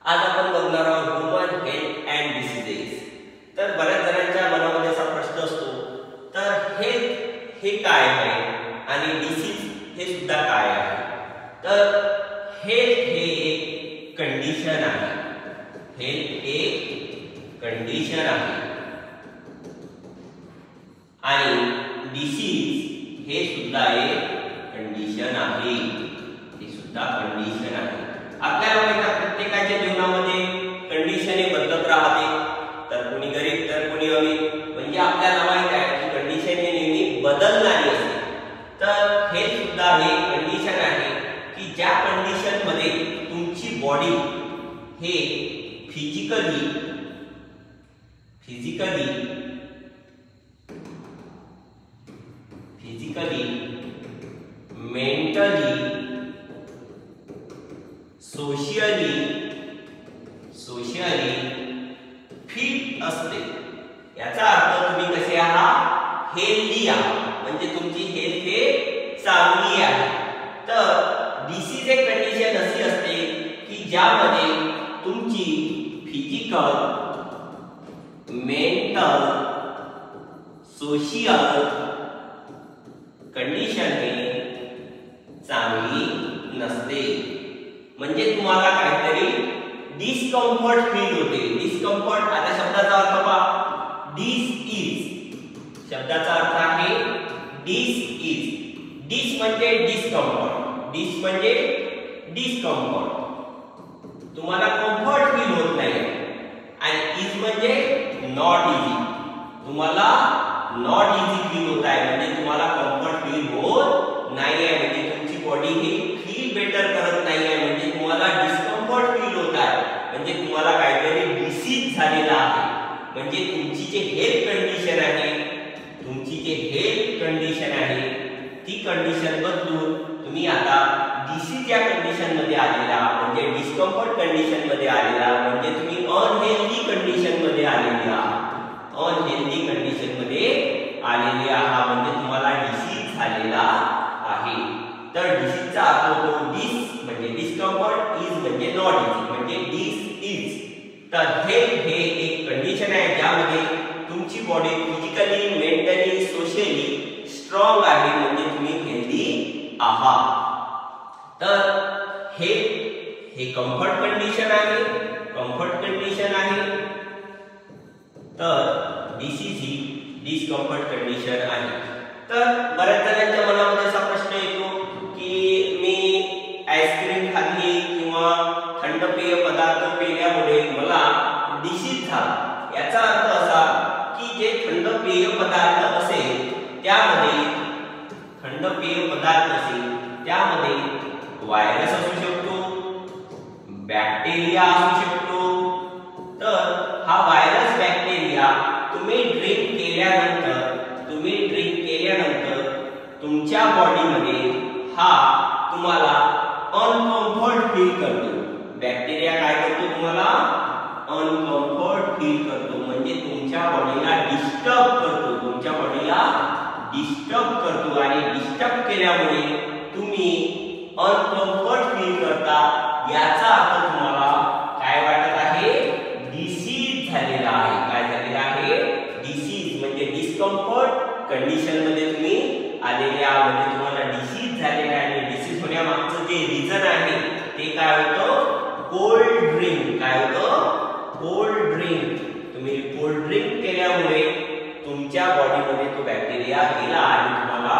आज आपण बघणार आहोत ह्यूमन हेल्थ अँड डिसीजेस। तर बऱ्याच जणांच्या मनामध्ये असा प्रश्न असतो, तर हेल्थ हे काय आहे आणि डिसीज हे सुद्धा काय आहे। तर हेल्थ हे एक कंडिशन आहे, हेल्थ एक कंडिशन आहे आणि डिसीज हे सुद्धा एक कंडिशन आहे, हे सुद्धा कंडिशन आहे। आपल्याला माहिती आहे प्रत्येकाच्या जीवनामध्ये कंडिशन हे बदलत राहते, तर कोणी गरीब तर कोणी अमीर, म्हणजे आपल्याला माहिती आहे की कंडिशन हे नेहमी बदलणारी असते। तर हे सुद्धा हे कंडिशन आहे की ज्या कंडिशन मध्ये तुमची बॉडी हे फिजिकली मेंटली सोशियली फिट असते। याचा अर्थ तुम्ही कसे आहात, हेल्दी आहात, म्हणजे तुमची हेल्थ हे चांगली आहे। तर डिसीज एक कंडिशन अशी असते की ज्यामध्ये तुमची फिजिकल, मेंटल, सोशियल कंडिशन हे चांगली नसते, म्हणजे तुम्हाला काहीतरी डिस्कम्फर्ट फील होते। डिस्कम्फर्ट, आता शब्दाचा अर्थ पहा, डिस इज शब्दाचा अर्थ आहे डिस इज। डिस म्हणजे डिस्कम्फर्ट, डिस म्हणजे डिस्कम्फर्ट, तुम्हाला कम्फर्ट फील होत नाही, आणि इज म्हणजे नॉट इझी, तुम्हाला नॉट इझी फील होत आहे, म्हणजे तुम्हाला कम्फर्ट फील होत नाही आहे, म्हणजे तुमची बॉडी ही फील बेटर करत नाही आहे, म्हणजे तुम्हाला डिस्कम्फर्ट फील होत आहे, म्हणजे तुम्हाला काहीतरी डिसीज झालेला आहे। म्हणजे तुमची जे हेल्थ कंडिशन आहे, ती कंडिशन बदलून तुम्ही आता डिसीज या कंडिशन मध्ये आलेला, म्हणजे डिस्कम्फर्ट कंडिशन मध्ये आलेला, म्हणजे तुम्ही अनहेल्दी कंडिशन मध्ये आलेले आहात, अनहेल्दी कंडिशन मध्ये आलेले आहात, म्हणजे तुम्हाला डिसीज झालेला आहे। तर डिसीजचा अर्थ होतो डिस म्हणजे डिस्कम्फर्ट, इज म्हणजे नॉट इझी, म्हणजे डिस इज। तर हेल्थ हे एक कंडिशन आहे ज्यामध्ये तुमची body physically, mentally, socially strong आहे, म्हणजे तुम्ही हेल्दी आहात। तर हे कम्फर्ट कंडिशन आहे, तर डिसीज ही डिस्कम्फर्ट कंडिशन आहे। तर बऱ्याच जणांच्या मनामध्ये असा प्रश्न येतो की मी आईस्क्रीम खाल्ली किंवा थंड पेय पदार्थ पिल्यामुळे मला डिसीज झाला। याचा अर्थ असा की जे थंड पेय पदार्थ असेल त्यामध्ये व्हायरस असू शकतो, बॅक्टेरिया असू शकतो। तर हा व्हायरस, बॅक्टेरिया तुम्ही ड्रिंक केल्यानंतर तुमच्या बॉडीमध्ये हा तुम्हाला अनकम्फर्ट फील करतो। बॅक्टेरिया काय करतो, तुम्हाला अनकम्फर्ट फील करतो, म्हणजे तुमच्या बॉडीला डिस्टर्ब करतो, आणि डिस्टर्ब केल्यामुळे तुम्ही अनकम्फर्ट फील करता। याचा अर्थ तुम्हाला काय वाटत आहे, डिसीज झालेला आहे। काय झालेला आहे, डिसीज, म्हणजे डिस्कम्फर्ट कंडिशन मध्ये तुम्ही आलेले आहात, म्हणजे तुम्हाला डिसीज झालेला आहे। आणि डिसीज होण्यामागचं जे रिझन आहे ते काय होतं, कोल्ड ड्रिंक। काय होतं, कोल्ड ड्रिंक। तुम्ही कोल्ड ड्रिंक केल्यामुळे तुमच्या बॉडीमध्ये तो बॅक्टेरिया गेला आणि तुम्हाला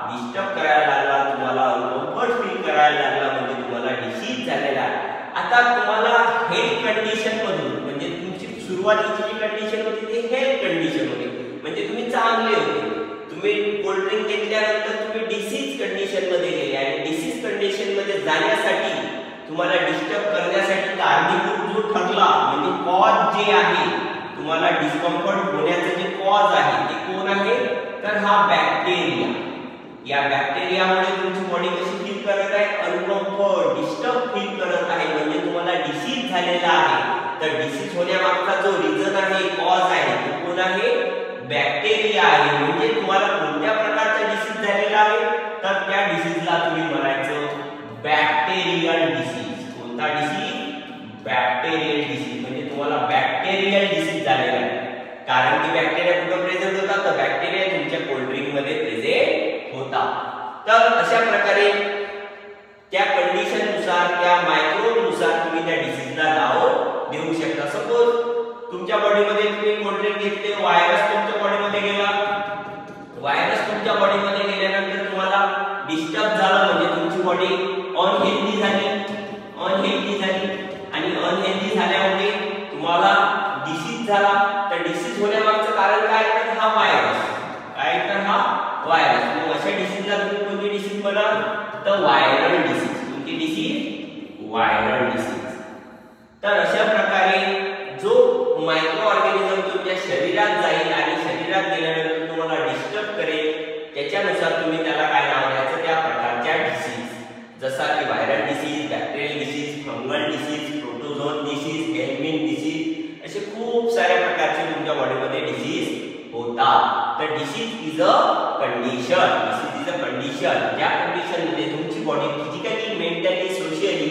डिस्टर्ब करायला लागला, तुम्हाला अनकम्फर्ट फील करायला लागला, म्हणजे तुम्हाला डिसीज झालेला आहे। आता तुम्हाला हेल्थ कंडिशन मधून, म्हणजे तुमची सुरुवातीची जी कंडिशन होती ती हेल्थ कंडिशन होती, म्हणजे तुम्ही चांगले होते, तुम्ही कोल्ड ड्रिंक घेतल्यानंतर तुम्ही डिसीज कंडिशन मध्ये गेले, आणि डिसीज कंडिशन मध्ये जाण्यासाठी तुम्हाला डिस्टर्ब करण्यासाठी कारणीभूत जो ठरला, म्हणजे कॉज जे आहे, तुम्हाला डिस्कम्फर्ट होण्याचं जे कॉज आहे ते कोण आहे, तर हा बॅक्टेरिया। या बॅक्टेरियामुळे तुमची बॉडी कशी फील करत आहे, अनकम्फर्ट, डिस्टर्ब फील करत आहे, म्हणजे तुम्हाला डिसीज झालेला आहे। तर डिसीज होण्यामागचा जो रिझन आहे, कॉज आहे, तो कोण आहे, बॅक्टेरिया आहे। म्हणजे तुम्हाला कोणत्या प्रकारचा डिसीज झालेला आहे, तर त्या डिसीजला तुम्ही म्हणायचं बॅक्टेरियल डिसीज। कोणता डिसीज, बॅक्टेरियल डिसीज, म्हणजे तुम्हाला बॅक्टेरियल डिसीज झालेला आहे. कारण की बॅक्टेरिया कुठे प्रेझेंट होता, तर बॅक्टेरिया तुमच्या कोल्ड ड्रिंक मध्ये प्रेझेंट होता. तर अशा प्रकारे त्या कंडिशन नुसार, त्या मायक्रोब नुसार तुम्ही त्या डिसीजला नाव देऊ शकता. सपोज तुमच्या बॉडीमध्ये तुम्ही कोल्ड ड्रिंक घेतले, व्हायरस तुमच्या बॉडीमध्ये गेला, व्हायरस तुमच्या बॉडीमध्ये गेल्यानंतर तुम्हाला डिस्टर्ब झालं, म्हणजे तुमची बॉडी अनहेल्दी झाली, आणि अनहेल्दी झाल्यामुळे तुम्हाला डिसीज झाला. तर डिसीज होण्यामागचं कारण काय, तर हा व्हायरस, काय तर हा व्हायरस. मग अशा डिसीजला तुम्ही कोणती डिसीज म्हणा, तर व्हायरल डिसीज. कोणती डिसीज, व्हायरल डिसीज. तर अशा प्रकारे जो मायक्रो ऑर्गॅनिझम तुमच्या शरीरात जाईल आणि शरीरात गेल्यानंतर तुम्हाला डिस्टर्ब करेल, त्याच्यानुसार तुम्ही त्याला काय नाव द्यायचं, त्या प्रकारच्या डिसीज. जसा की viral disease, bacterial disease, fungal disease, protozoan disease, helminth disease, असे खूप साऱ्या प्रकारचे तुमच्या बॉडीमध्ये डिसीज होतात. तर disease is a condition, disease is a condition, ज्या कंडिशन मध्ये तुमची body physically, mentally, socially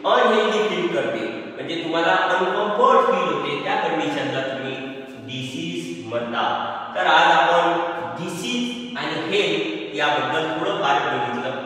unhealthy feel करते, म्हणजे तुम्हाला अनकम्फर्ट फील होते, त्या कंडिशनला तुम्ही डिसीज म्हणता. तर आज आपण डिसीज आणि हेल्थ याबद्दल थोडं फार बघितलं.